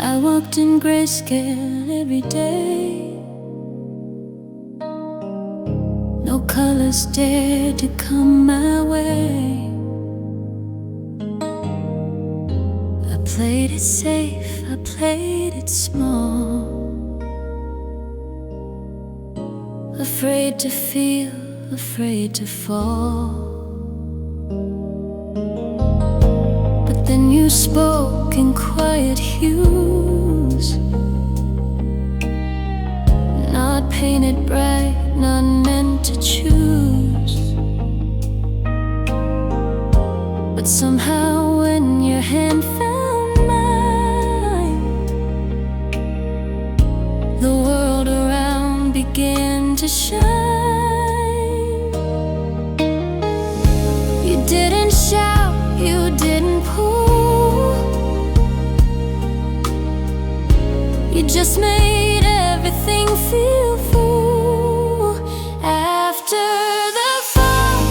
I walked in grayscale every day. No colors dared to come my way. I played it safe, I played it small. Afraid to feel, afraid to fall. But then you spoke in quiet hues, not painted bright, not meant to choose. But somehow when your hand found mine, the world around began to shine. You didn't shout, you didn't pull, you just made everything feel full. After the fall,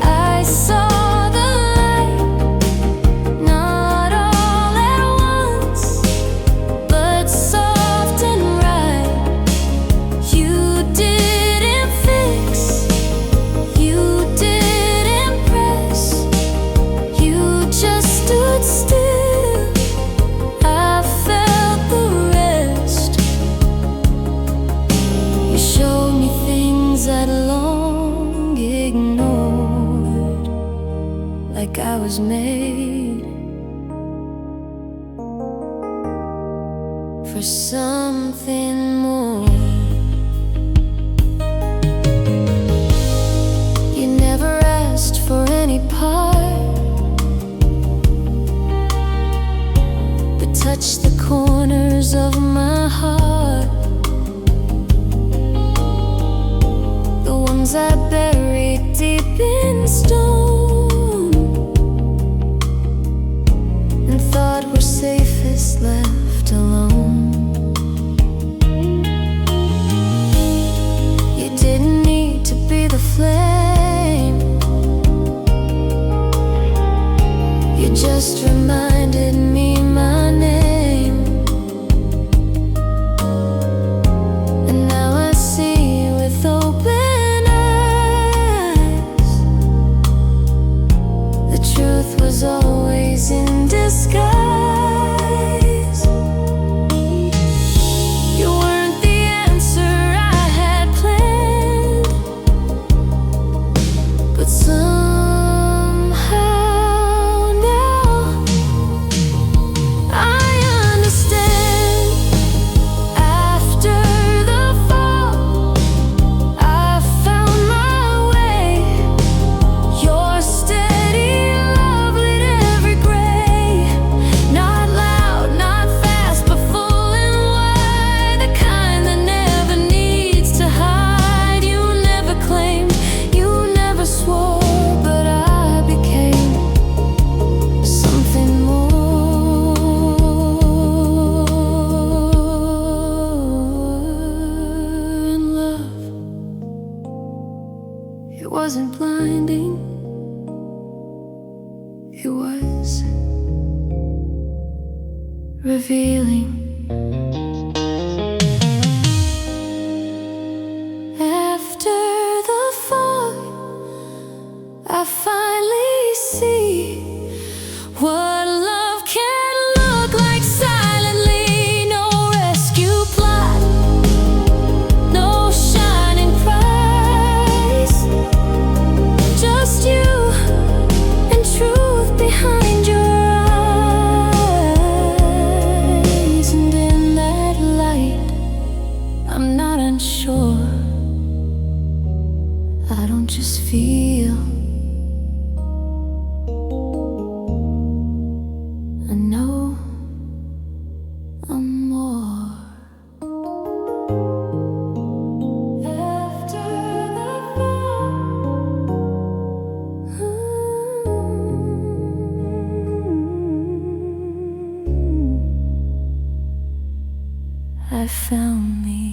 I saw the light, not all at once, but soft and right. You didn't fix, you didn't press, you just stood still. I felt the rest. You showed me things I'd long ignored, like I was made for something more. You never asked for any part, but touched the corners of my heart, the ones I buried deep in stone and thought were safest left alone. You didn't need to be the flame, you just reminded me my name. And now I see with open eyes, the truth was always in disguise. You weren't the answer I had planned, but somehow now I understand. After the fall, I found my way. Your steady love lit every gray. Not loud, not fast, but full and wide, the kind that never needs to hide. You never claimed, you never swore, but I became something more. And love, it wasn't blinding, it was revealing. After the fall, I finally see what love can look like silently. No rescue plot, no shining prize, just you and truth behind your eyes. And in that light, I'm not unsure, I don't just feel, I know I'm more. After the fall, I found me.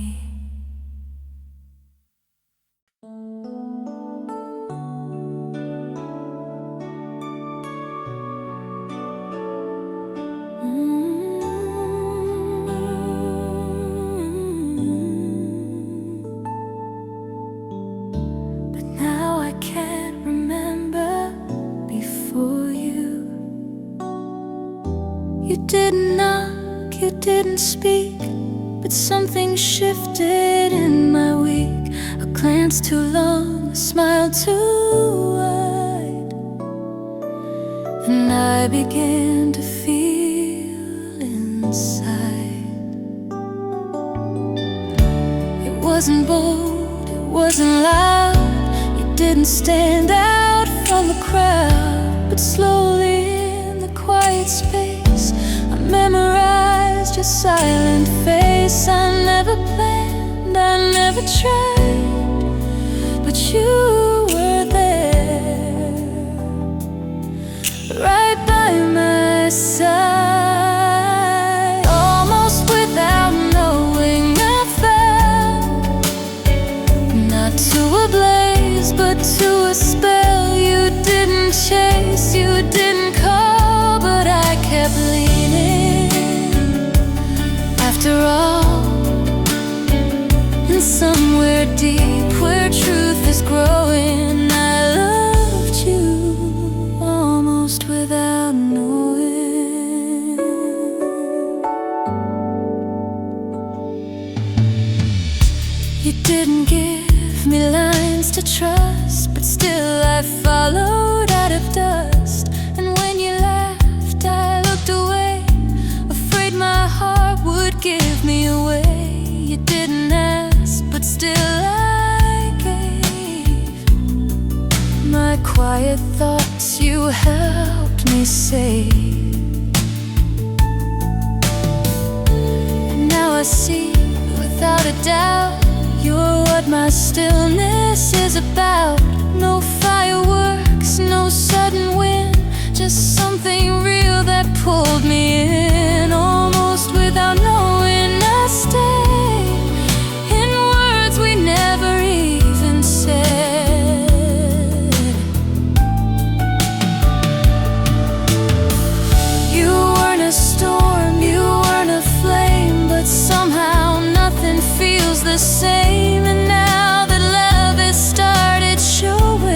You didn't knock, you didn't speak, but something shifted in my week. A glance too long, a smile too wide, and I began to feel inside. It wasn't bold, it wasn't loud. You didn't stand out from the crowd, but slowly in the quiet space I memorized your silent face. I never planned, I never tried, but you were there, right by my side. Almost without knowing I fell, not to a blaze but to a spell. You didn't chase, you didn't call, but I kept leaning. After all, and somewhere deep where truth is growing, I loved you almost without knowing. You didn't give me lines to trust, but still I followed out of dust. And when you laughed, I looked away, afraid my heart would give me away. You didn't ask, but still I gave my quiet thoughts. You helped me save. And now I see, without a doubt, you're what my stillness is about. No fireworks, no sudden wind, just something real that pulled me in. Almost without knowing, I stayed in words we never even said. You weren't a storm, you weren't a flame, but somehow nothing feels the same. And now that love has started showing,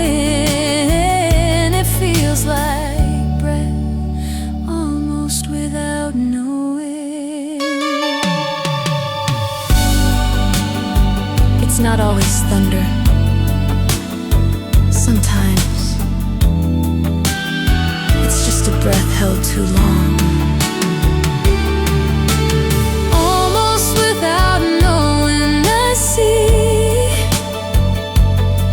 it feels like breath, almost without knowing. It's not always thunder. Sometimes it's just a breath held too long. Almost without knowing, I see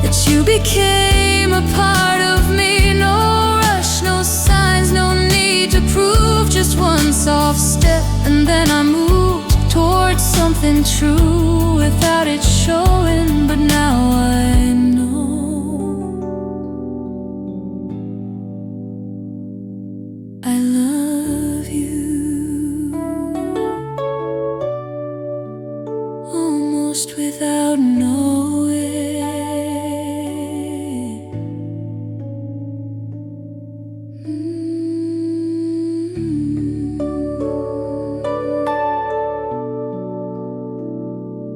that you became a part of me. No rush, no signs, no need to prove. Just one soft step, and then I moved towards something true without it showing. But now I know I love you almost without knowing.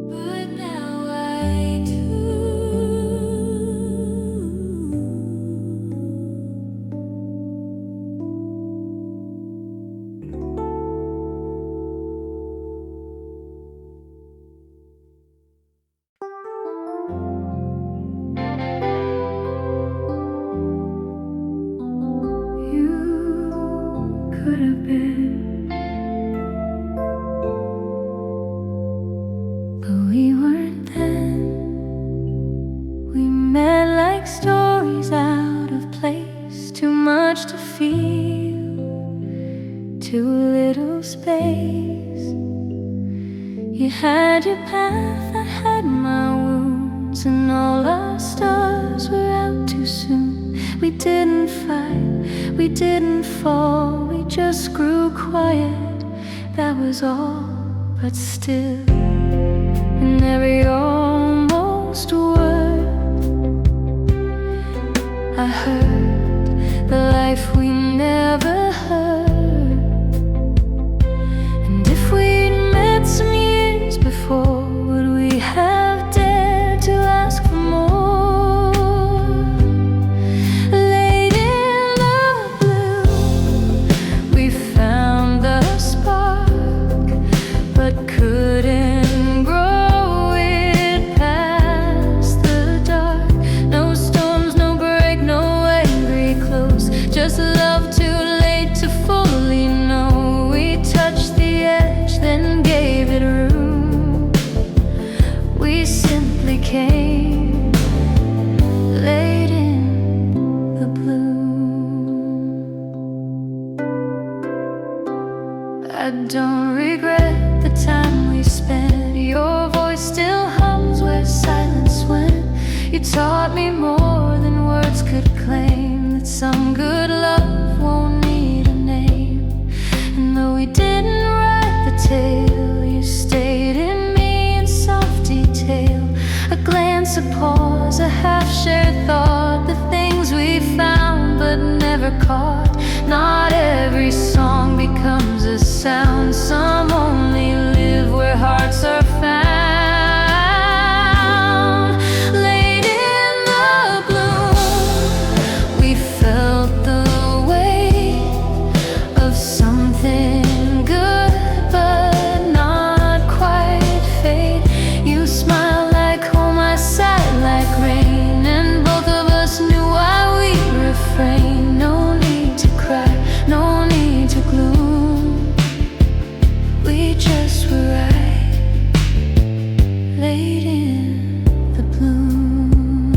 But now I do. You could have been, but we weren't then. We met like stories out of place. Too much to feel, too little space. You had your path, I had my wounds, and all our stars were out too soon. We didn't fight, we didn't fall, we just grew quiet, that was all. But still, in every almost word I heard, the life we never heard. And if we'd met some years before, would we have dared to ask for more? Late in the blue, we found the I don't regret the time we spent. Your voice still hums where silence went. You taught me more than words could claim, that some good love won't need a name. And though we didn't write the tale, you stayed in me in soft detail. A glance, a pause, a half-shared thought, the things we found but never caught. Not every song becomes a sound. Some only live where hearts are found. Late in the bloom, we felt the weight of something good but not quite fate. You smiled like home, I sighed like rain, and both of us knew why we refrained. No need to cry, no need to gloom. We just were right, late in the bloom.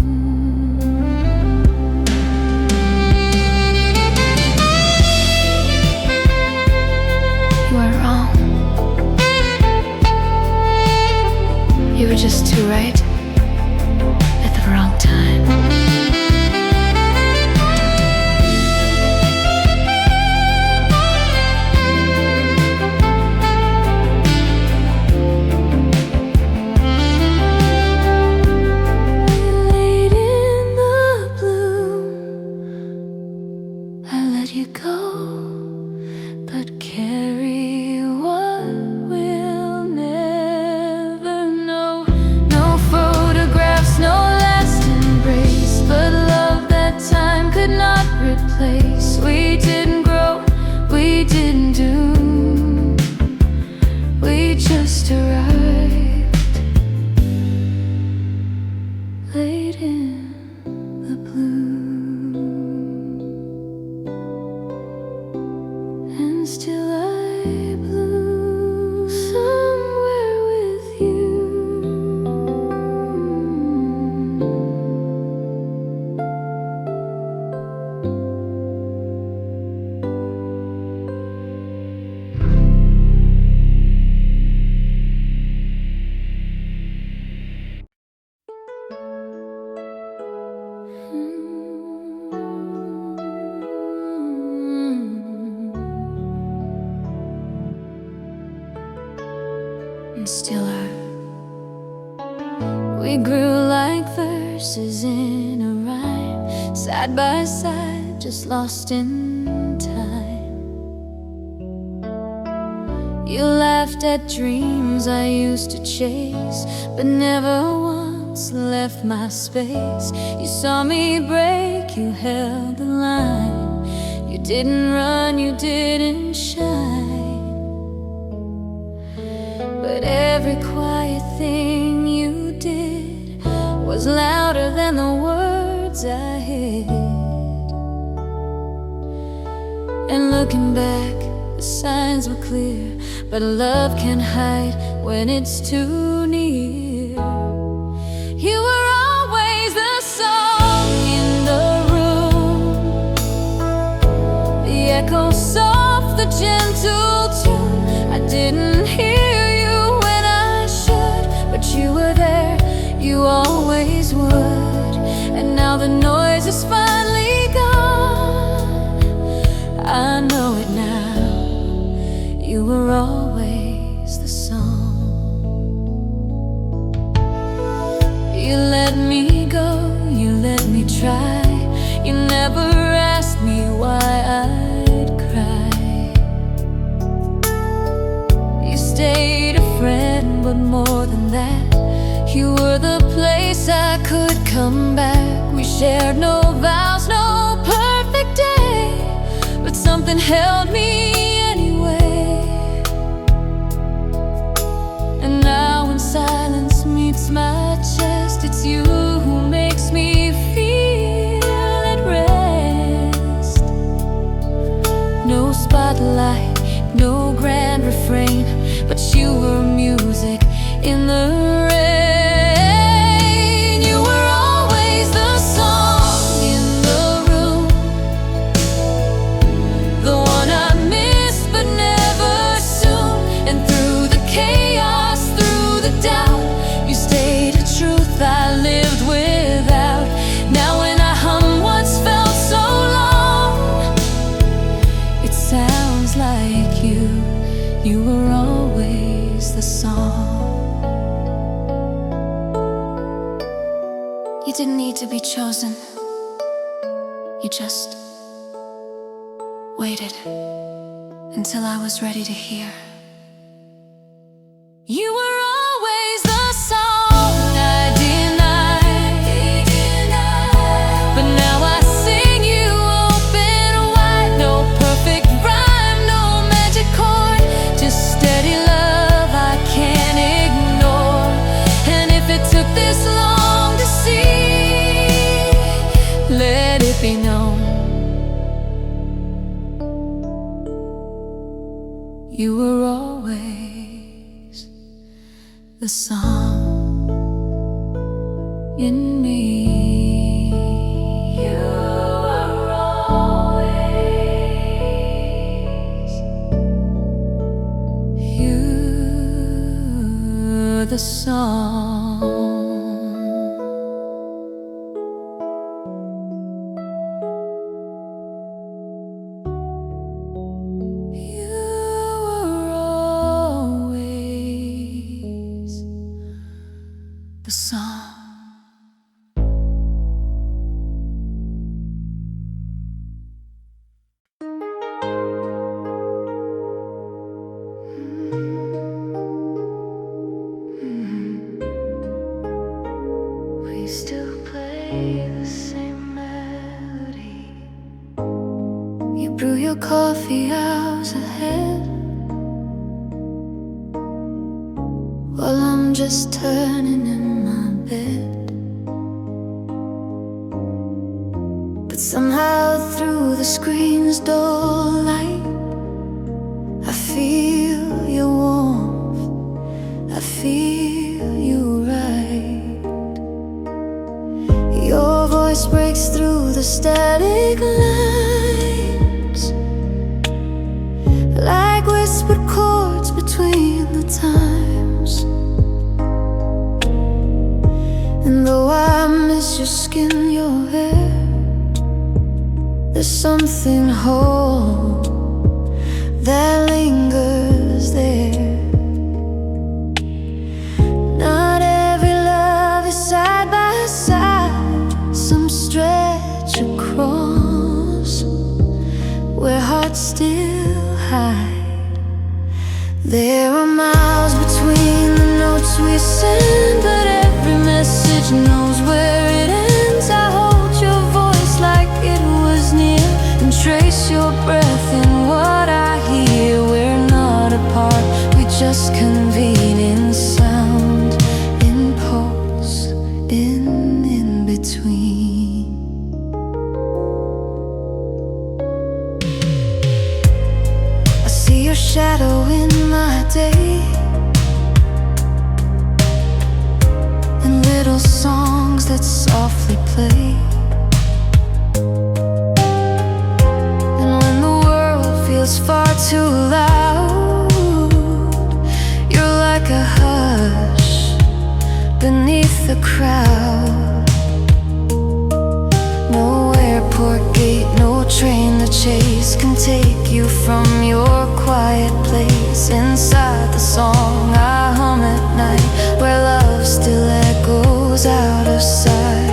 You were wrong. You were just too right at the wrong time. Late in the bloom, I let you go, but carry what we'll never know. No photographs, no last embrace, but love that time could not replace. We didn't grow, we didn't do, we just arrived late in the bloom. And still I bloom somewhere with you. And still we grew like verses in a rhyme, side by side, just lost in time. You laughed at dreams I used to chase, but never once left my space. You saw me break, you held the line. You didn't run, you didn't shine. But every quiet thing you did was louder than the words I hid. And looking back, the signs were clear, but love can hide when it's too near. You were always the song in the room, the echo soft, the gentle tune. I didn't hear you when I should, but you were there, you always would. And now the noise is finally gone, I know it now. You were always the song. You let me go, you let me try. You never asked me why I'd cry. You stayed a friend, but more than that, you were the place I could come back. We shared no vows, no perfect day, but something held me anyway. And now when silence meets my chest, it's you who makes me feel at rest. No spotlight, no grand refrain, but you were music in the rain. You were always the song in the room, the one I miss. just waited until I was ready to hear. You were always the song I denied, but now I sing you open wide. No perfect rhyme, no magic chord, just steady love I can't ignore. And if it took this long to see, let it be known, you were always the song in me. You were always, you're the song. The song. We still play the same melody. You brew your coffee hours ahead, while I'm just turning in my bed. But somehow through the screen's dull light, I feel your warmth, I feel you right. Your voice breaks through the static lines, like whispered chords between the times. And though I miss your skin, your hair, there's something whole that lingers there. Not every love is side by side, some stretch across where hearts still hide. There are miles between the notes we send, but every message knows where it ends. I hold your voice like it was near, and trace your breath in what I hear. We're not apart, we just convene in sound, in pulse, in between. I see your shadow in my day, little songs that softly play. And when the world feels far too loud, you're like a hush beneath the crowd. No airport gate, no train to chase can take you from your quiet place. Inside the song I hum at night, where love still echoes out of sight.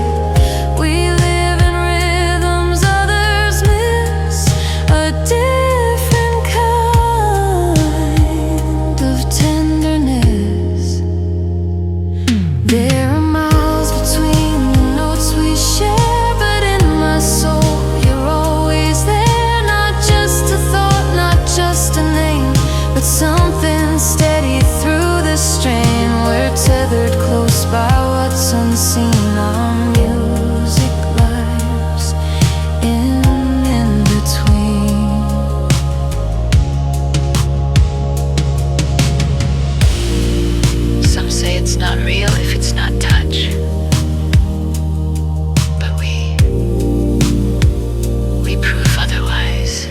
We live in rhythms others miss, a different kind of tenderness. There are miles between the notes we share, but in my soul you're always there. Not just a thought, not just a name, but something steady through the strain. We're tethered close by what's unseen. Our music lives in between. Some say it's not real if it's not touch, but we prove otherwise.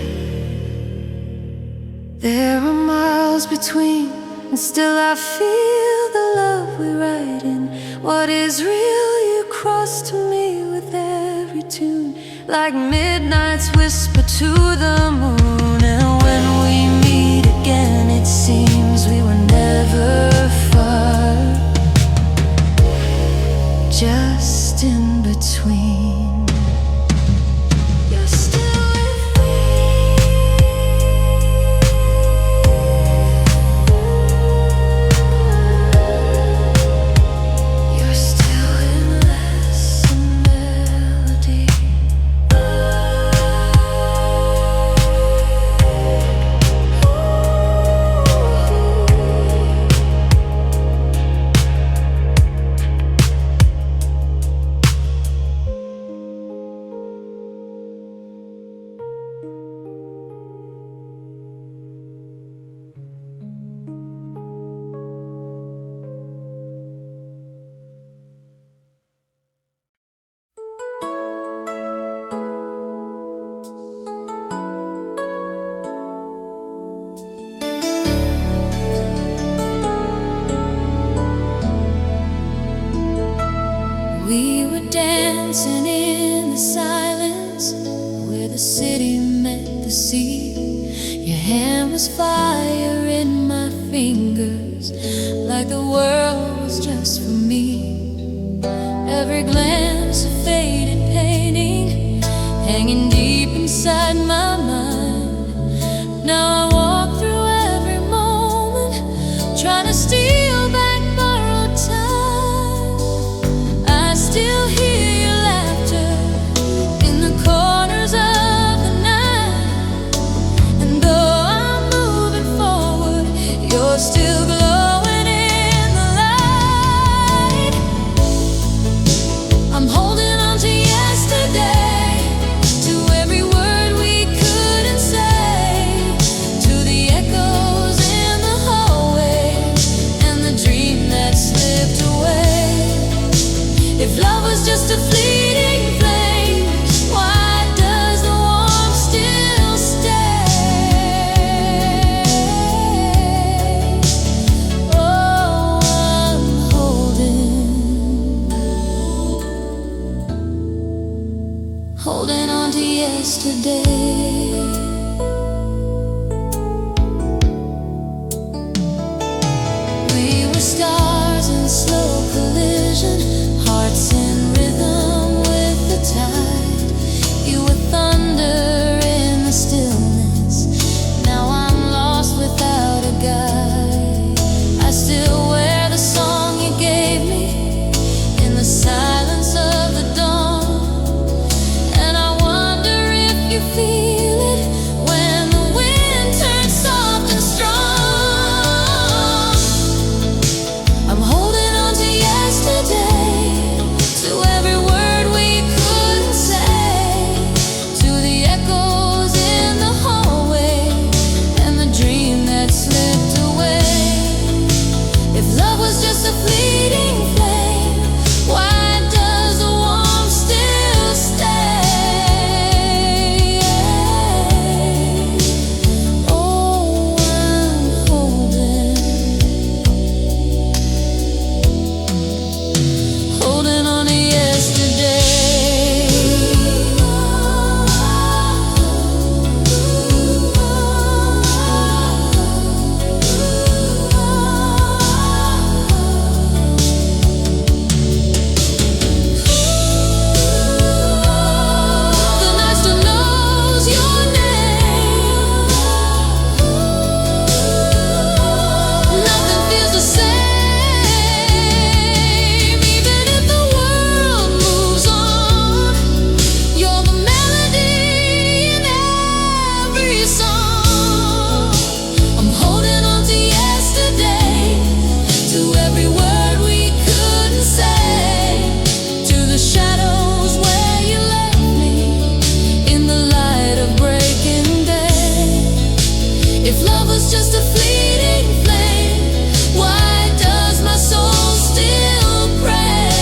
There are miles between, and still I feel the love we write in. What is real, you cross to me with every tune, like midnight's whisper to the moon. And when we meet again, it seems we were never far, just in between. Yeah. dancing in the silence where the city met the sea. Your hand was fire in my fingers, like the world was just for me. Every glance a faded painting, hanging deep inside my mind. Now I walk through every moment, trying to steal back borrowed time. I still hear your laughter in the corners of the night, and though I'm moving forward, you're still glowing in the light. I'm holding on to yesterday, to every word we couldn't say, to the echoes in the hallway, and the dream that slipped away. If love was just a fleeting flame, why does the warmth still stay? Oh, I'm holding on to yesterday. We were stars in slow collision, hearts in rhythm with the tide. You were thunder in the stillness, now I'm lost without a guide. I still wear the song you gave me in the silence of the dawn, and I wonder if you feel it when the wind turns soft and strong. I'm holding on to yesterday, to every word we couldn't say, to the echoes in the hallway, and the dream that slipped away. If love was just a fleeting flame, why does the warmth still stay? Oh, I'm holding on to yesterday. The night still knows your name. Nothing feels the same, even if the world moves on. You're the melody in every song. I'm holding on to yesterday, to every word we couldn't say, to the shadows where you left me in the light of breaking day. If love was just a fleeting flame, why does my soul still pray?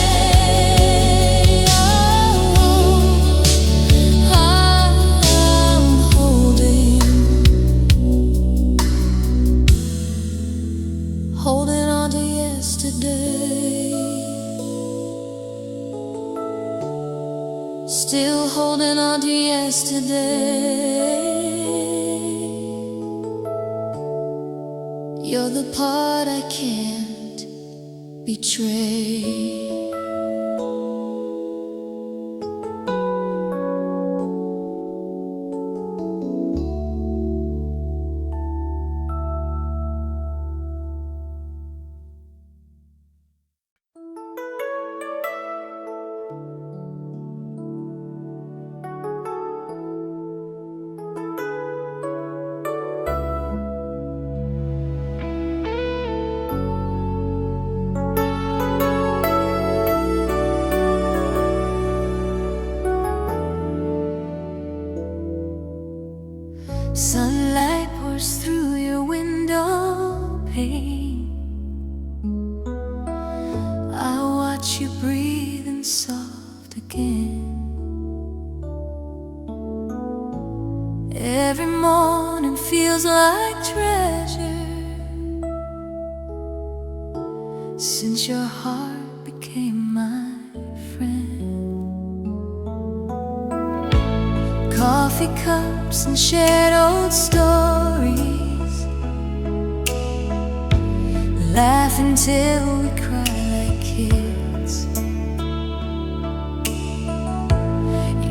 Oh, I'm holding on to yesterday, still holding on to yesterday. You're the part I can't betray. Sunlight pours through your window pane. I watch you breathing soft again. Every morning feels like treasure, since your heart became my friend. coffee cups and shared old stories, laugh until we cry like kids.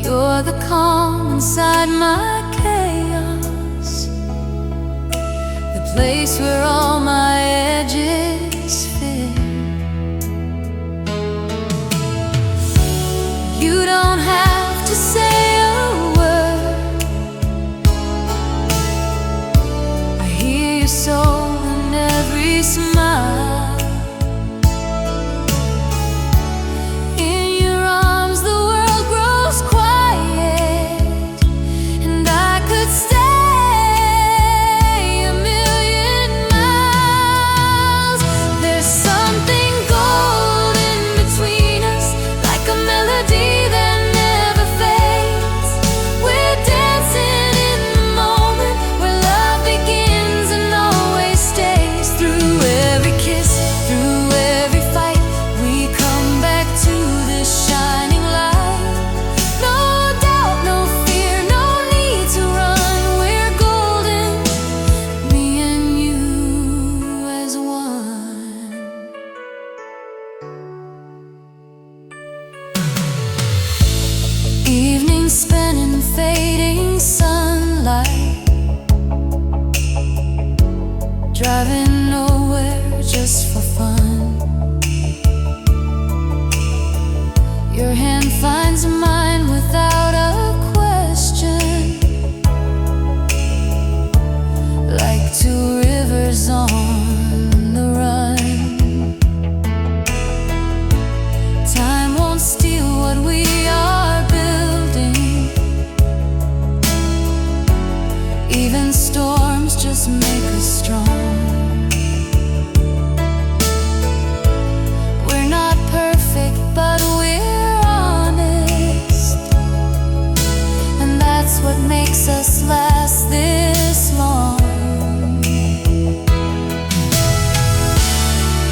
You're the calm inside my chaos, the place where all my edges fit. You don't have to say a word, I hear your soul in every smile. In your arms the world grows quiet, and I could stay a million miles. There's something golden between us, like a melody that never fades. We're dancing in the moment where love begins and always stays. Through every kiss, through every fight, we come back to this shining light. No doubt, no fear, no need to run. We're golden, me and you as one. Evenings spent in fading sunlight, driving nowhere just for fun. Your hand finds mine without a question, like two rivers on the run. Time won't steal what we are building, even storms just make us strong. We're not perfect, but we're honest, and that's what makes us last this long.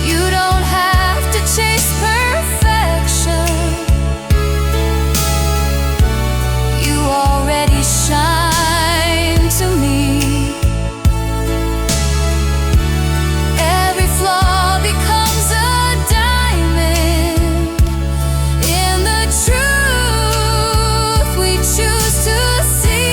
You don't have to chase perfection, you already shine to me. Every flaw becomes a diamond in the truth we choose to see.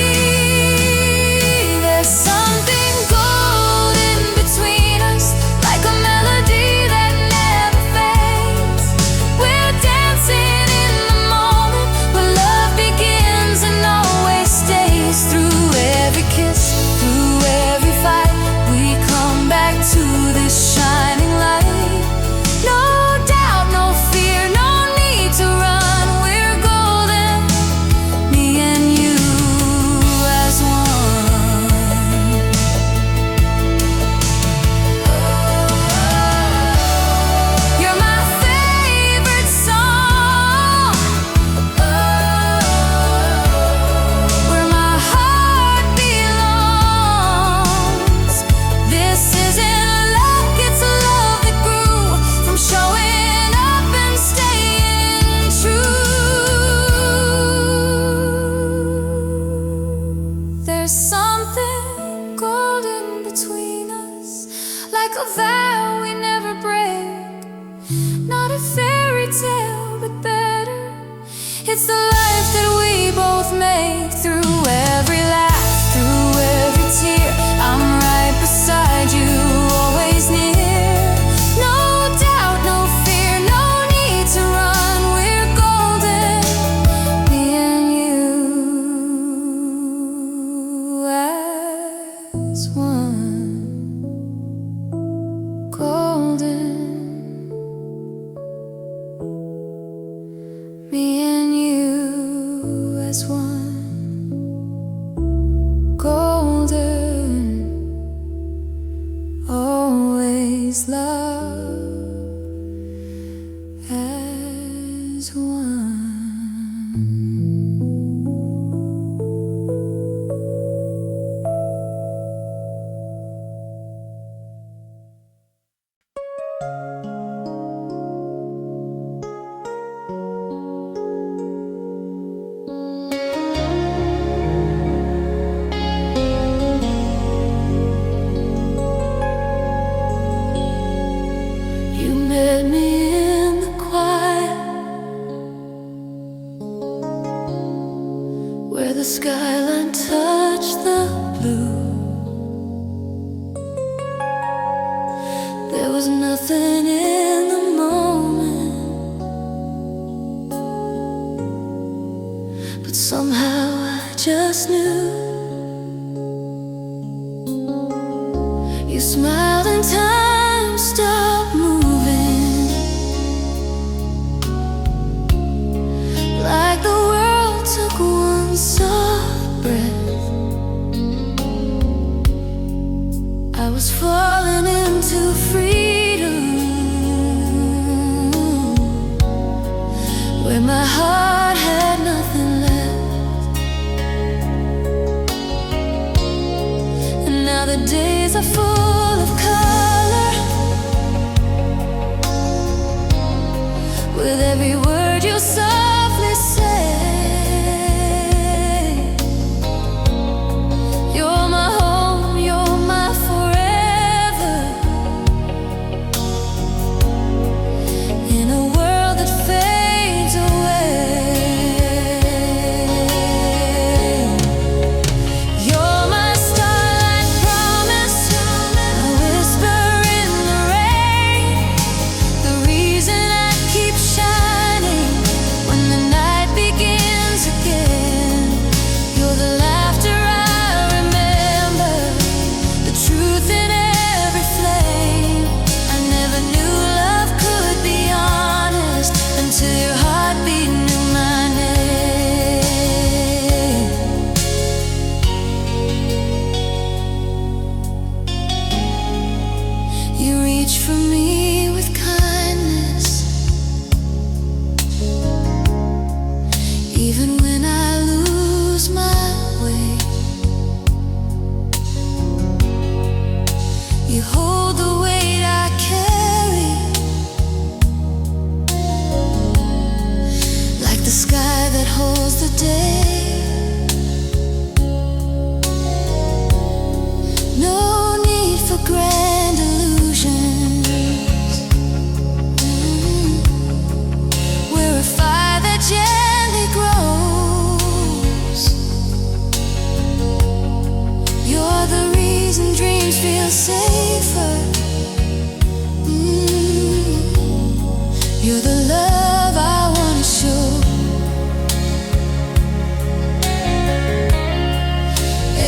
There's something golden between us, like a melody that never fades. We're dancing in the moment where love begins and always stays. Through every kiss, through every fight, we come back to this shining light. No doubt, no fear, no need to run. We're golden, me and you as one. You're my favorite song, where my heart belongs. This isn't luck, it's love that grew from showing up and staying true. There's something golden between us, like a vow we never break. Not a fairy tale, but better. It's the life that we both make. Through every laugh, through every tear, I'm right beside you, always near. No doubt, no fear, no need to run. We're golden, me and you as one. Golden, me and you as one. Golden, always love as one. met me in the quiet, where the skyline touched the blue. There was nothing in the moment, but somehow I just knew. You smiled and time stopped moving, like the world took one soft breath. I was falling into freedom, where my heart had nothing left. And now the days are full of color, with every word you softly say. You're my home, you're my forever, in a world that fades away. You're my starlight promise, a whisper in the rain, the reason I keep shining when the night begins again. You're the laughter I remember, the truth in every flame. I never knew love could be honest until your heartbeat knew my name. You reach for me with kindness, even when I lose my way. You hold the weight I carry, like the sky that holds the day. No need for grand illusions. We're a fire that gently grows. You're the reason dreams feel safer. You're the love I wanna show.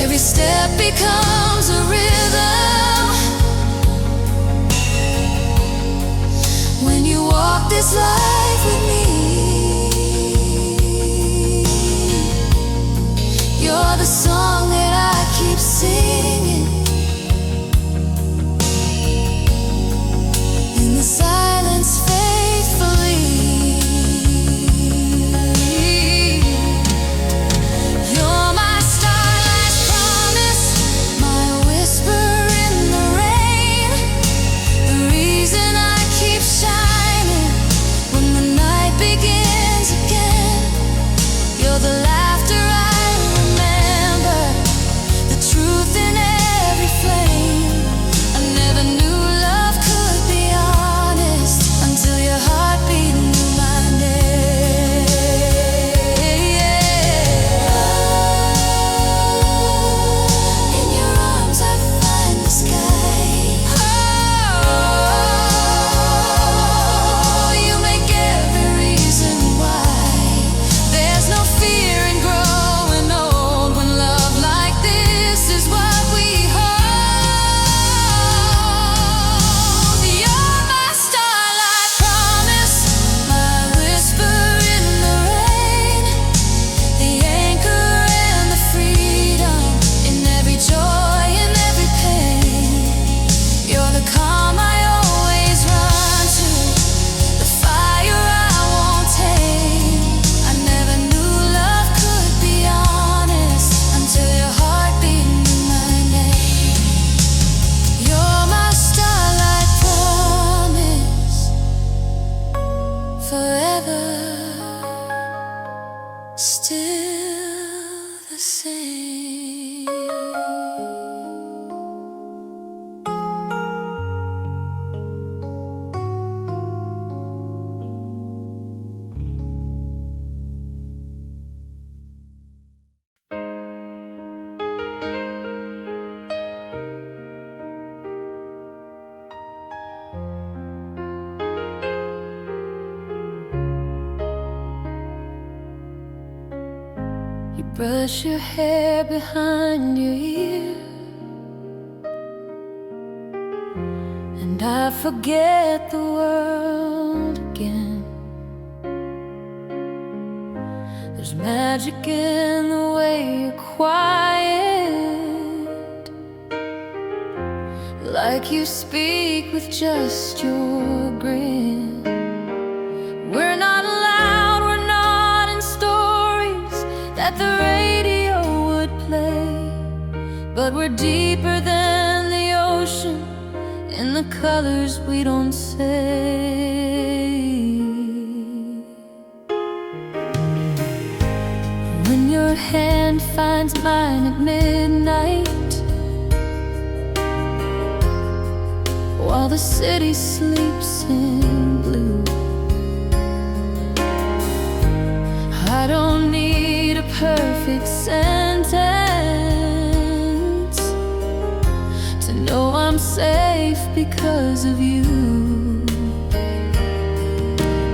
Every step becomes a rhythm when you walk this life with me. You're the song that I keep singing in the silence faithfully. You're my starlight promise, my whisper in the rain, the reason I keep shining when the night begins again. You're the laughter I remember, the truth in Brush your hair behind your ear, and I forget the world again. There's magic in the way you're quiet, like you speak with just your grin. We're not loud, we're not in stories that the radio would play, but we're deeper than the ocean in the colors we don't say. When your hand finds mine at midnight, while the city sleeps in blue, I don't need a perfect sentence to know I'm safe because of you.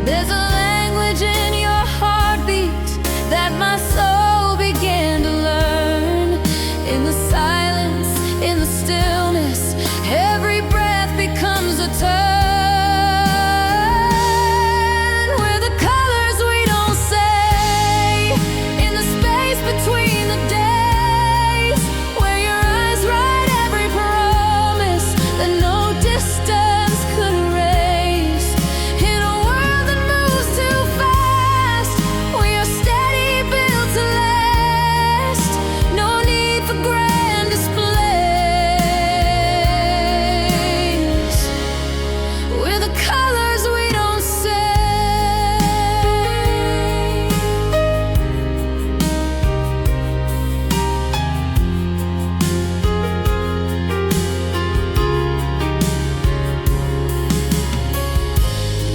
There's a language in your heartbeat that my soul began to learn. In the silence, in the stillness, every breath becomes a turn. We're the colors we don't say, in the space between the days, where your eyes write every promise that no distance could erase. In a world that moves too fast, we are steady, built to last. No need for grand displays. We're the colors we don't say.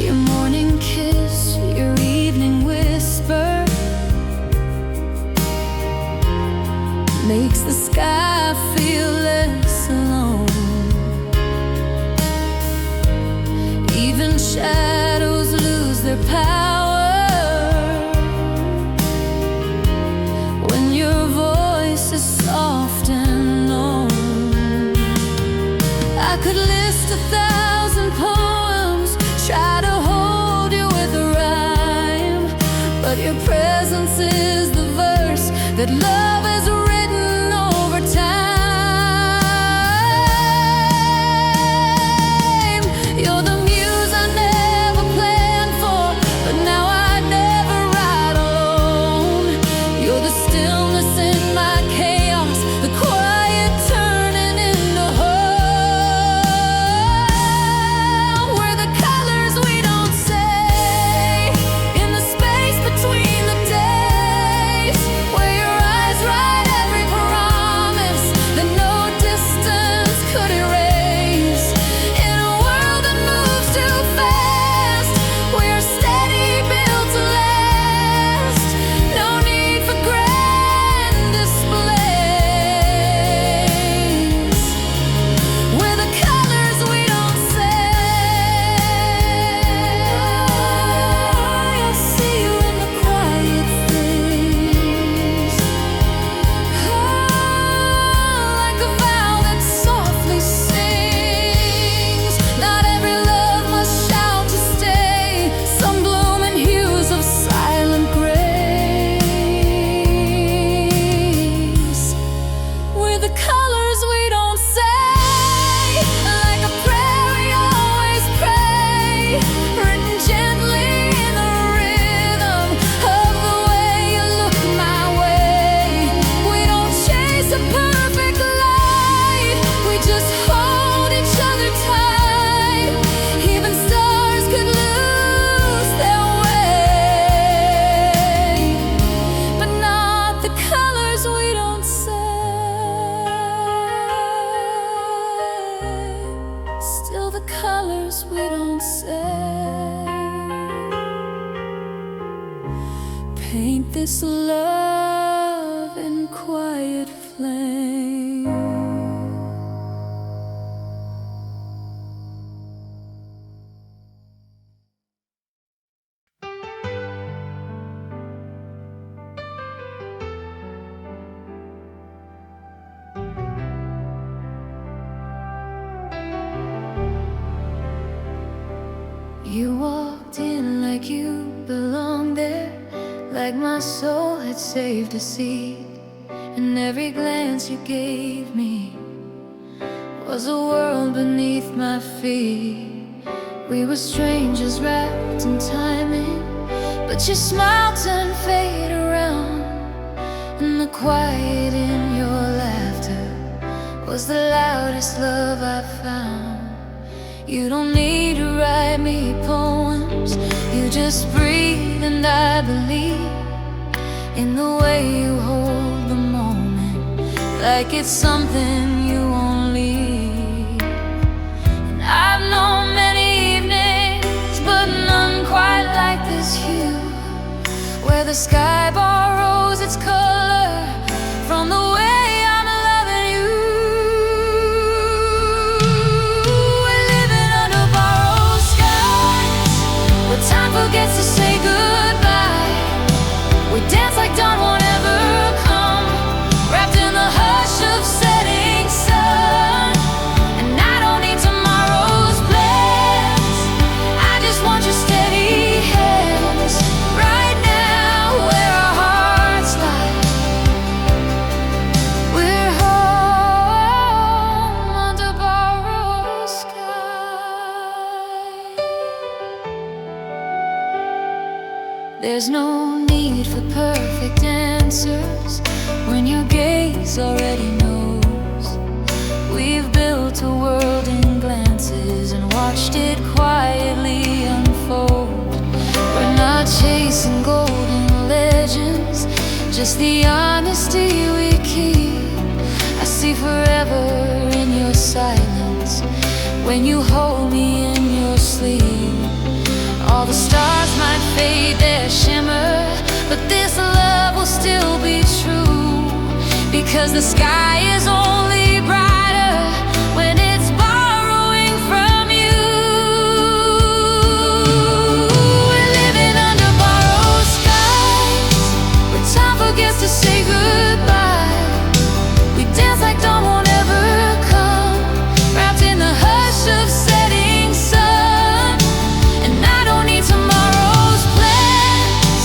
Your morning kiss, your evening whisper, makes the sky feel less alone. Even shadows lose their power when your voice is soft and known. I could list 1,000 poems, try to hold you with a rhyme, but your presence is the verse that love has written over time. You're the muse I never planned for, but now I never write alone. You're the stillness in my chaos, the quiet turning into home. We're the colors we don't say, in the space between the days, where your eyes write every promise that no distance could erase. In a world that moves too fast, we are steady, built to last. No need for grand displays. We're the colors we don't say. I see you in the quiet things, like a vow that softly sings. Not every love must shout to stay. Some bloom in hues of silent grace. We're the colors we don't say, like a prayer we always pray, written gently in the rhythm of the way you look my way. We don't chase a perfect light, we just hold each other tight. Even stars could lose their way, but not the colors we don't say. Still the colors we don't say. Paint this love in quiet flame. You walked in like you belonged there, like my soul had saved a seat. And every glance you gave me was a world beneath my feet. We were strangers wrapped in timing, but your smile turned fade around, and the quiet in your laughter was the loudest love I found. You don't need to write me poems, you just breathe, and I believe in the way you hold the moment, like it's something you won't leave. And I've known many evenings, but none quite like this hue, where the sky borrows its color from the way I'm loving you. We're living under borrowed skies, where time forgets to say goodbye. We dance like dawn won't ever come, wrapped in the hush of setting sun. And I don't need tomorrow's plans, I just want your steady hands right now where our hearts lie. We're home under borrowed sky. There's no need for perfect answers when your gaze already knows. We've built a world in glances and watched it quietly unfold. We're not chasing golden legends, just the honesty we keep. I see forever in your silence when you hold me in your sleep. All the stars might fade their shimmer, but this love will still be true, because the sky is only brighter when it's borrowing from you. We're living under borrowed skies, where time forgets to say goodbye. We dance like dawn won't ever come, wrapped in the hush of setting sun. And I don't need tomorrow's plans,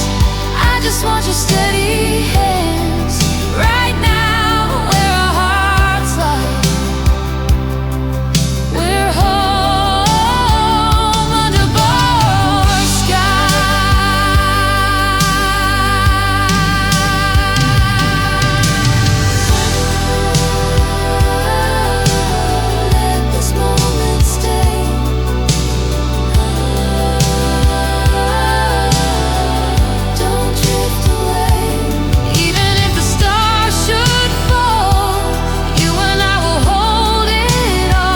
I just want your steady hands right now where our hearts lie. We're home under borrowed Let this moment stay. Don't drift away. Even if the stars should fall, you and I will hold it all.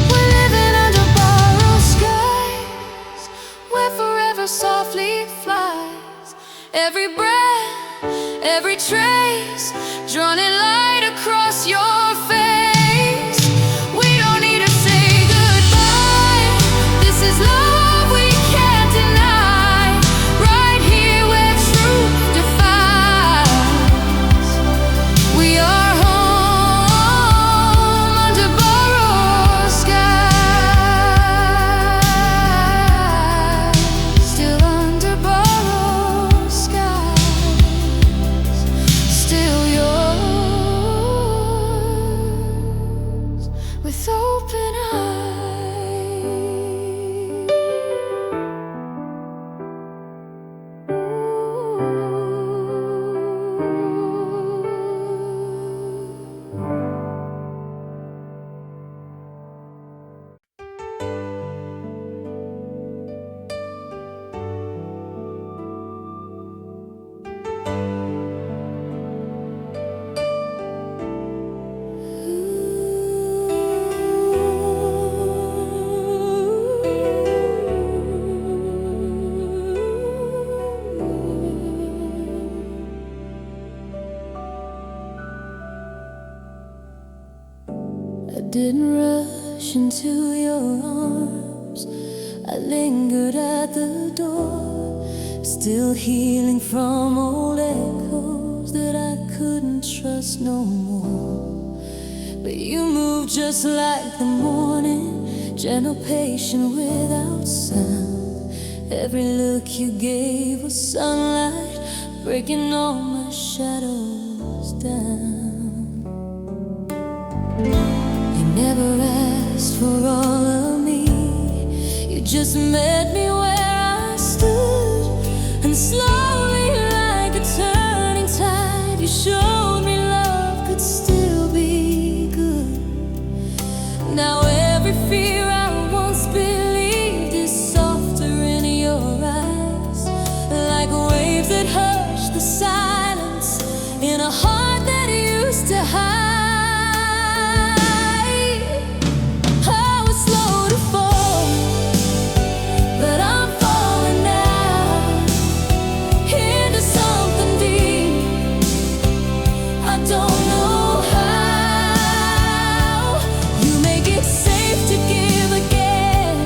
We're living under borrowed skies, where forever softly flies. Every breath, every trace, drawn in light across your face. We don't need to say goodbye, this is love we can't deny. Right here where truth defies, we are home under borrowed skies. Still under borrowed skies, still yours, with open I didn't rush into your arms, I lingered at the door, still healing from old echoes that I couldn't trust no more. But you moved just like the morning, gentle, patient, without sound. Every look you gave was sunlight, breaking all my shadows down. You never asked for all of me, you just met me where I stood. And slowly, like a turning tide, you showed me love could still be good. Now every fear I once believed is softer in your eyes, like waves that hush the silence in a heart that used to hide. I was slow to fall, but I'm falling now into something deep. I don't know how. You make it safe to give again,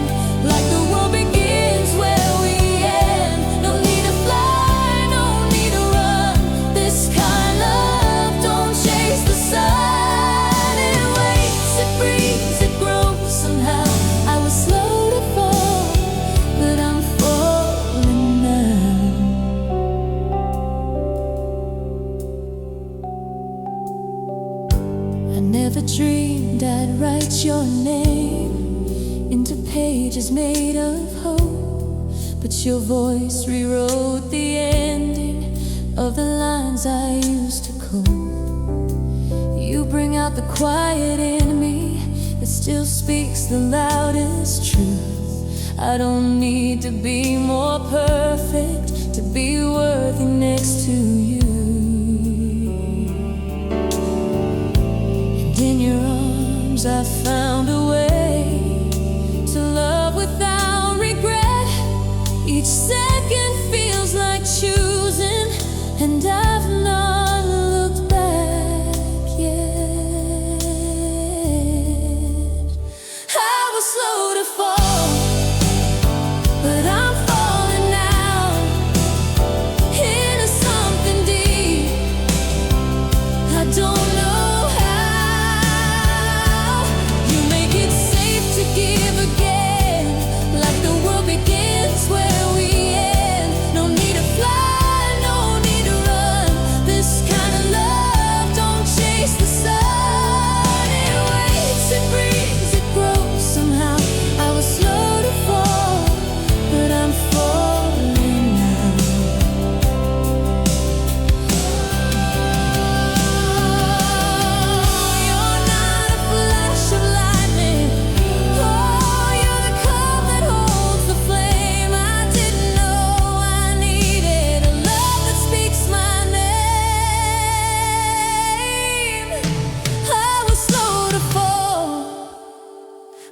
like the world begins where we end. No need to fly, no need to run. This kind of love don't chase the sun. It waits, it breathes, it grows somehow. I was slow to fall, but I'm falling now. I never dreamed I'd write your name into pages made of hope, but your voice rewrote the ending of the lines I used to quote. You bring out the quiet in me that still speaks the loudest truth. I don't need to be more perfect to be worthy next to you. And in your arms I found a way to love without regret. Each second feels like choosing, and I've not looked back yet. I was slow to fall, but I'm falling now into something deep. I don't know how. You make it safe to give again, like the world begins where we end. No need to fly, no need to run. This kind of love don't chase the sun. It waits, it breathes, it grows somehow. I was slow to fall, but I'm falling now. You're not a flash of lightning. Oh, you're the calm that holds the flame. I didn't know I needed a love that speaks my name. I was slow to fall,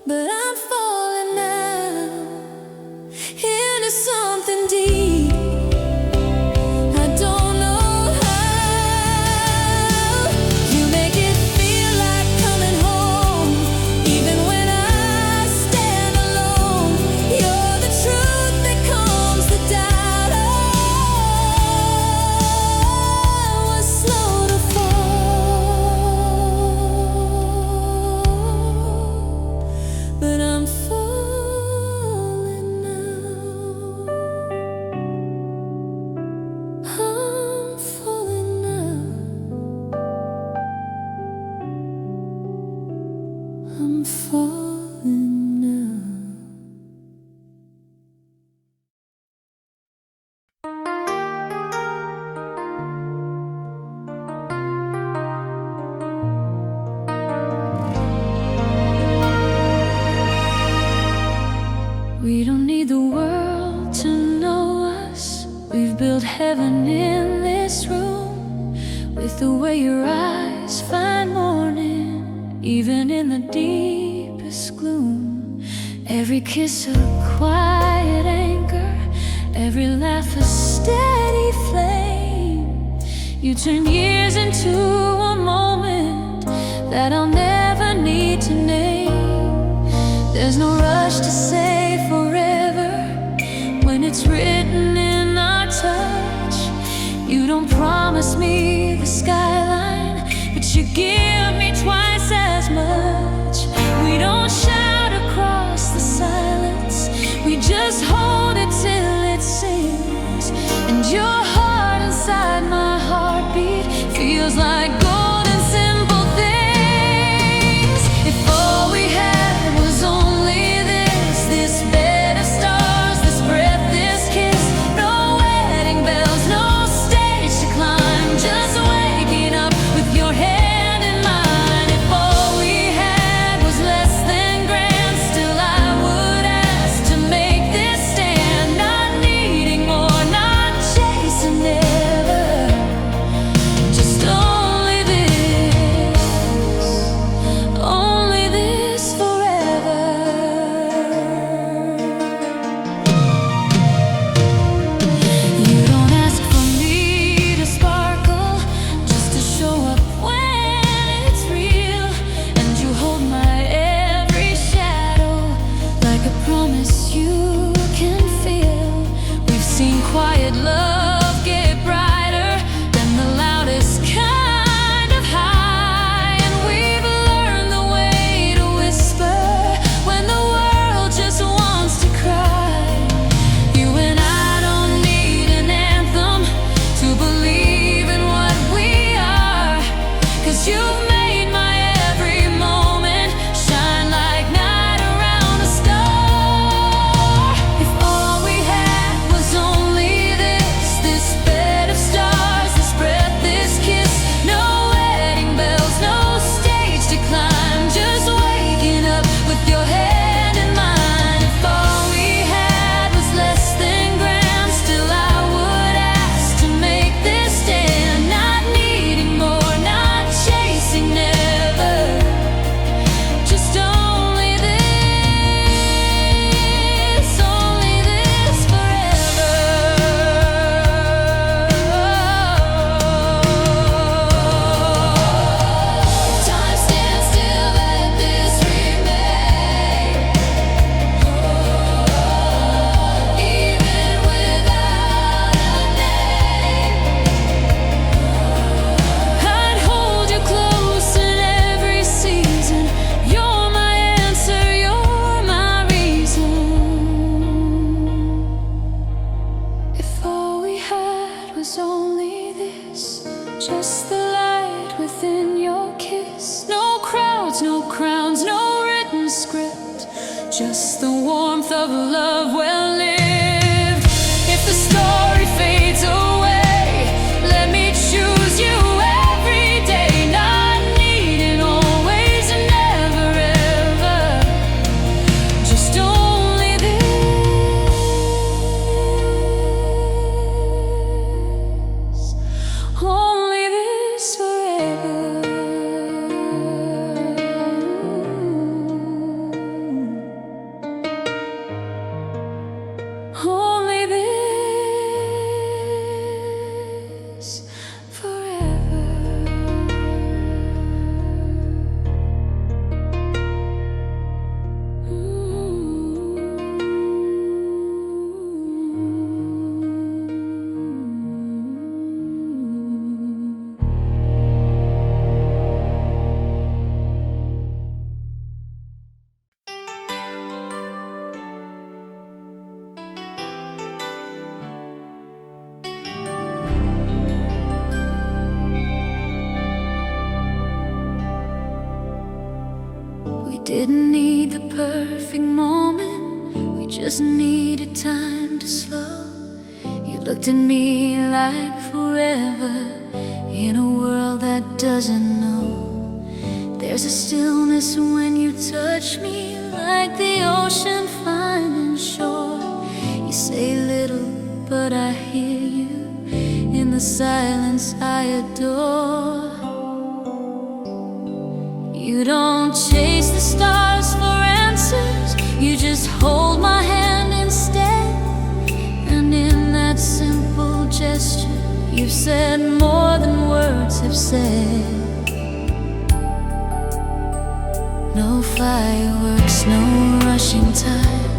but I'm falling now into something deep. I don't know how. You make it feel like coming home, even when I stand alone. You're the truth that calms the doubt. I was slow to fall, but I'm falling now. I'm falling now. I'm falling now. We don't need the world to know us. We've built heaven in this room, with the way your eyes find morning, even in the deepest gloom. Every kiss a quiet anchor, every laugh a steady flame. You turn years into a moment that I'll never need to name. There's no rush to say forever when it's written in our touch. You don't promise me the skyline, but you give me twice as much. We don't shout across the silence, we just hold it till it sings. And your heart inside my heartbeat feels like golden simple things. If all we had was only this bed of stars, this breath, this kiss, no wedding bells, no stage to climb, just waking up with your hand in mine. If all we had was less than grand, still I would ask to make this stand. Not needing more, not chasing ever, just only this forever. You don't ask for me to sparkle, just to show up when it's real. And you hold my every shadow like a promise you can feel. We've seen quiet love get brighter than the loudest kind of high. And we've learned the way to whisper when the world just wants to cry. You and I don't need an anthem to believe in what we are, 'cause you've made my every moment shine like night around a star. If all we had was only this bed of stars, this breath, this kiss, no wedding bells, no stage to climb, just waking up with your hand in mine. If all we had was less than grand, still I would ask to make this stand. Not needing more, not chasing never, just only this forever. Time stands still, let this remain, even without a name. I'd hold you close in every season. You're my answer, you're my reason. If all we had was only this, just the light within your kiss. No crowds, no crowns, no written script, just the warmth of love well lived. If the story fades away, let me choose you every day. Not needing always and never ever, just only this forever. Only this forever. We didn't need the perfect moment, we just needed time to slow. You looked at me like forever in a world that doesn't know. There's a stillness when you touch me, like the ocean finding shore. You say little, but I hear you in the silence I adore. You don't chase the stars for answers, you just hold my hand instead. And in that simple gesture, you've said more than words have said. No fireworks, no rushing time,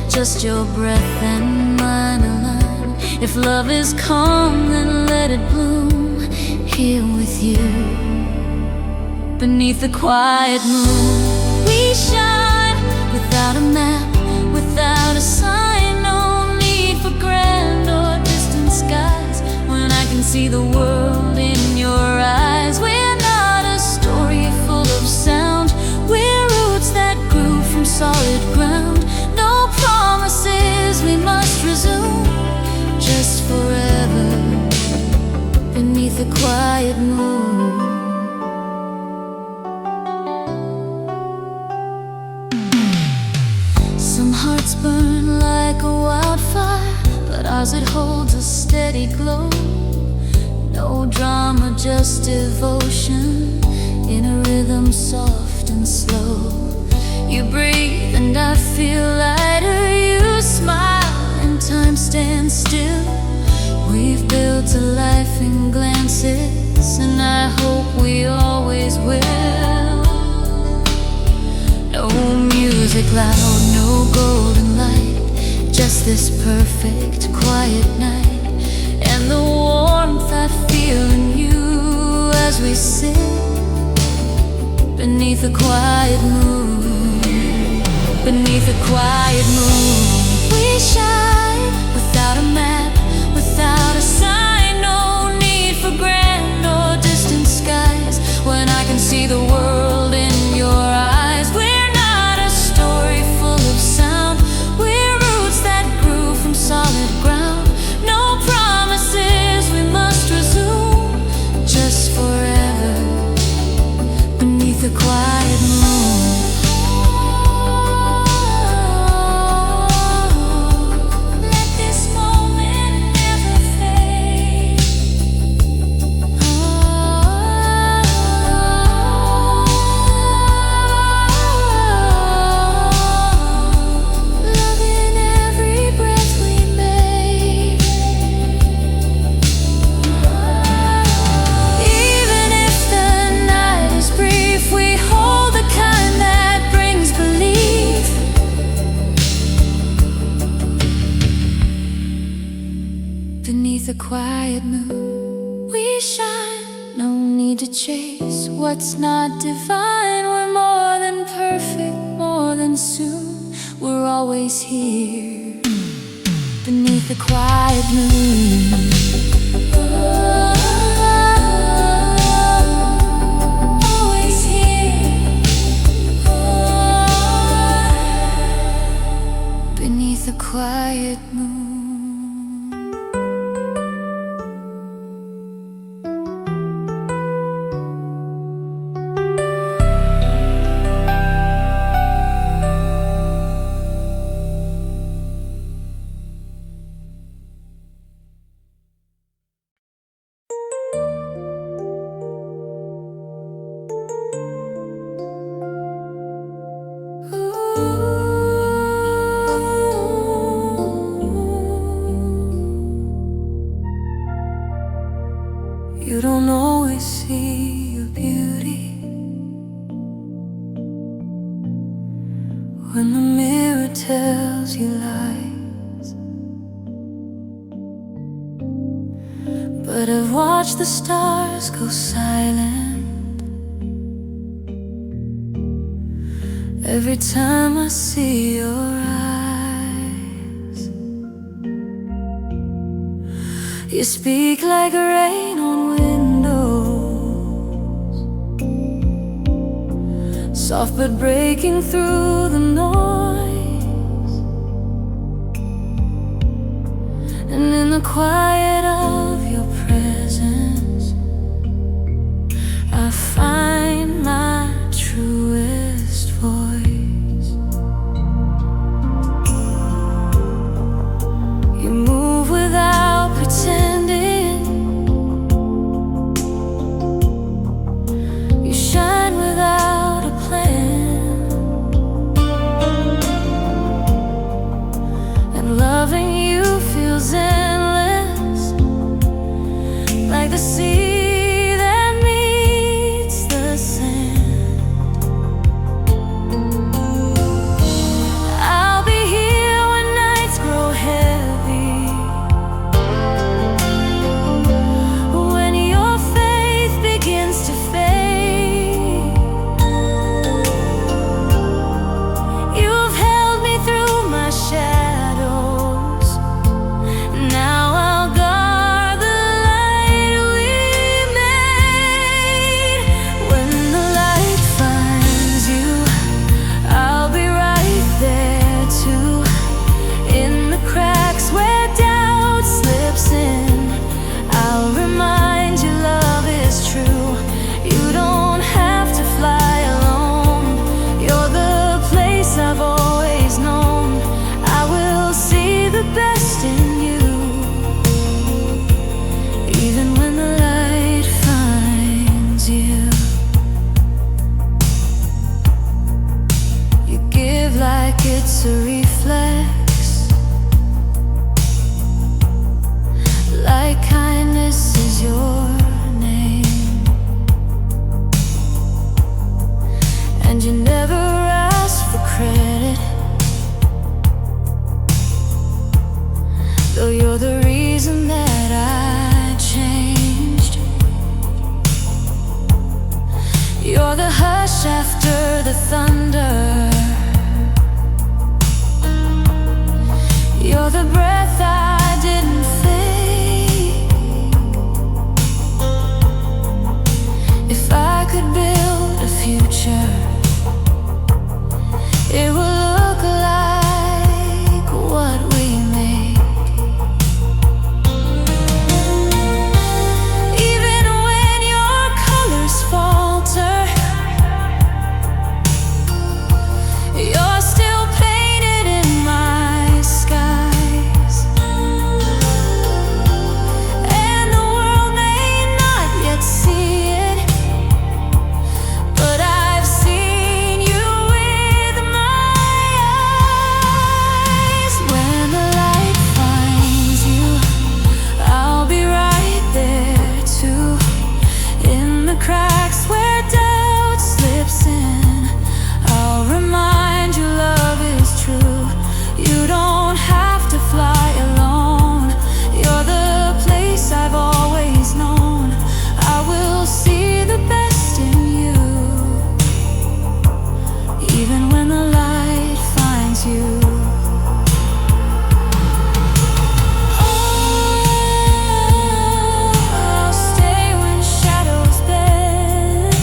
just your breath and mine align. If love is calm, then let it bloom. here with you. Beneath the quiet moon, we shine without a map, without a sign. No need for grand or distant skies when I can see the world in your eyes. We're not a story full of sound, we're roots that grew from solid ground. No promises we must resume, just forever beneath the quiet moon. Some hearts burn like a wildfire, but ours it holds a steady glow. No drama, just devotion in a rhythm soft and slow. You breathe and I feel lighter, you smile and time stands still. We've built a life in glances, and I hope we always will. No music loud, no golden light, just this perfect quiet night. And the warmth I feel in you as we sit beneath the quiet moon. Beneath the quiet moon, we shine without a map, without a sign. No need for grand or distant skies when I can see the world in your eyes. We're not a story full of sound, we're roots that grew from solid ground. No promises we must resume, just forever beneath the quiet moon. Beneath the quiet moon, we shine. No need to chase what's not divine. We're more than perfect, more than soon. We're always here beneath the quiet moon. Always here beneath the quiet moon. You don't always see your beauty when the mirror tells you lies, but I've watched the stars go silent every time I see your eyes. You speak like rain on windows, soft but breaking through the noise. And in the quiet of your presence, I find my truest voice. You move without pretending, you shine without a plan, and loving you feels endless hush after the thunder. You're the breath I didn't fake. If I could build a future, it would look like what we made. Even when your colors falter, you're still painted in my skies. And the world may not yet see it, but I've seen you with my eyes. When the light finds you, I'll be right there too. In the cracks where doubt slips in, I'll remind you love is true. You don't have to fly alone. You're the place I've always known. I will see the best in you, even when the light finds you. I'll stay when shadows bend.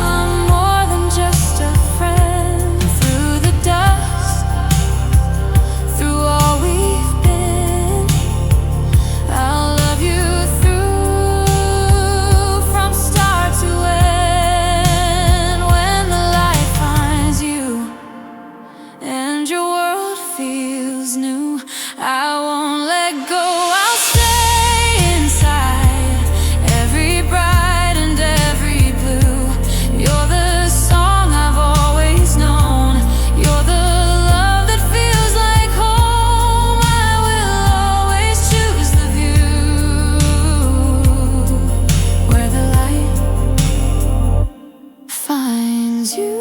I'm more than just a friend. Through the dust, through all we've been, I'll love you through, from start to end. When the light finds you and your world feels new, I won't let go. I'll stay inside every bright and every blue. You're the song I've always known. You're the love that feels like home. I will always choose the view where the light finds you.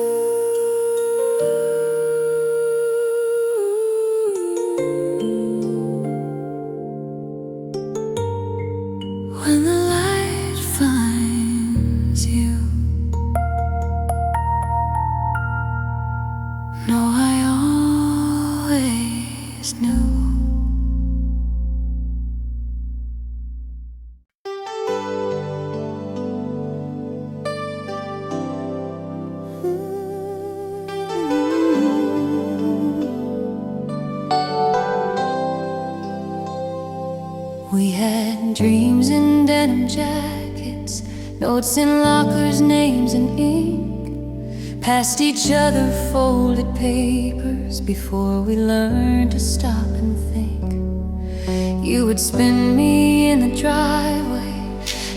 When the light finds you. No, I always knew. We had dreams in denim jackets, notes in lockers, names in ink, past each other folded papers before we learned to stop and think. You would spin me in the driveway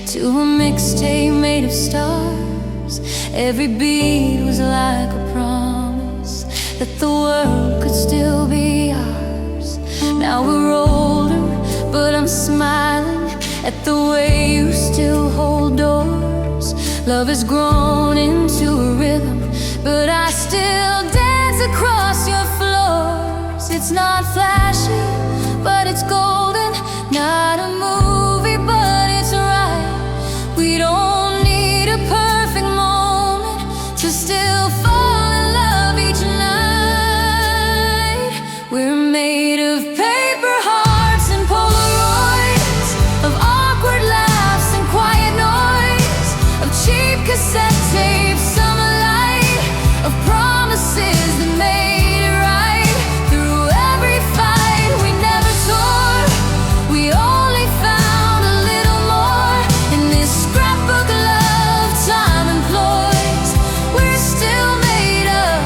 to a mixtape made of stars. Every beat was like a promise that the world could still be ours. Now we're older, but I'm smiling at the way you still hold doors. Love has grown into a rhythm, but I still dance across your floors. It's not flashy, but it's golden. Not a movie, but it's right. We don't need a perfect moment to still fall in love each night. We're made of paper hearts and Polaroids, of awkward laughs and quiet noise, of cheap cassette tapes, summer light, of promises that made it right. Through every fight we never tore, we only found a little more. In this scrapbook love time employs, we're still made of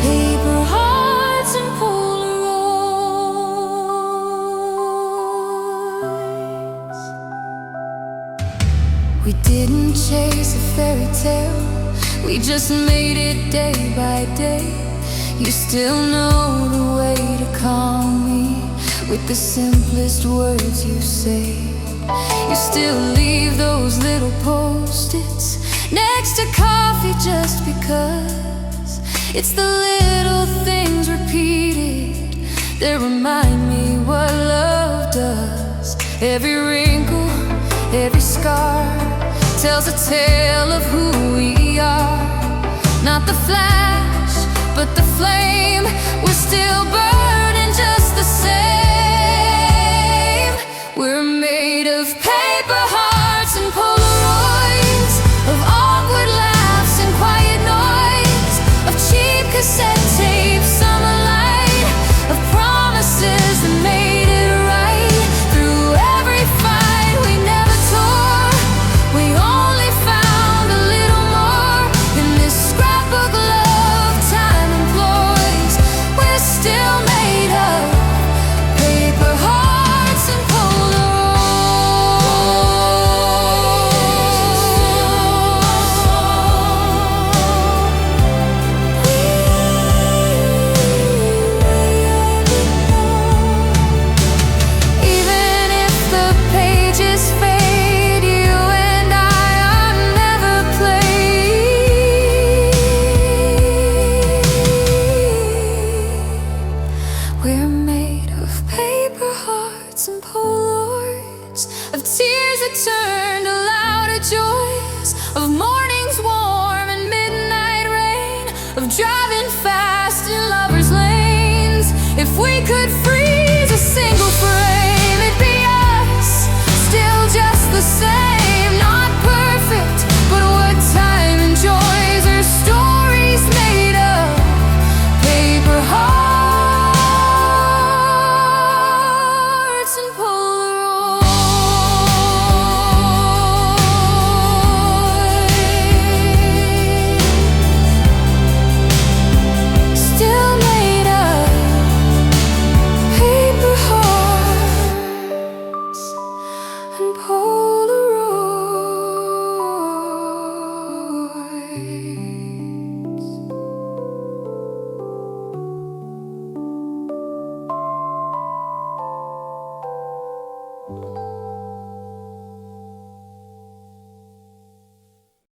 paper hearts and Polaroids. We didn't chase a fairy tale, we just made it day by day. You still know the way to calm me with the simplest words you say. You still leave those little post-its next to coffee just because. It's the little things repeated that remind me what love does. Every wrinkle, every scar tells a tale of who we are. Not the flash, but the flame. We're still burning just the same. We're made of paper hearts and Polaroids, of awkward laughs and quiet noise, of cheap cassette tapes, summer light, of promises that made it right. Through every fight we never tore, we only found a little more. In this scrapbook love time employs, we're still made of paper hearts and even if the pages fade, you and I are never played. We're made of paper hearts and Polaroids, of tears that turned to louder joys, of mornings warm and midnight rain, of driving fast in lovers' lanes. If we could freeze a single frame, it'd be us, still just the same. Not perfect, but what time enjoys. Our stories made of paper hearts and Polaroids. Still made of paper hearts and Polaroids.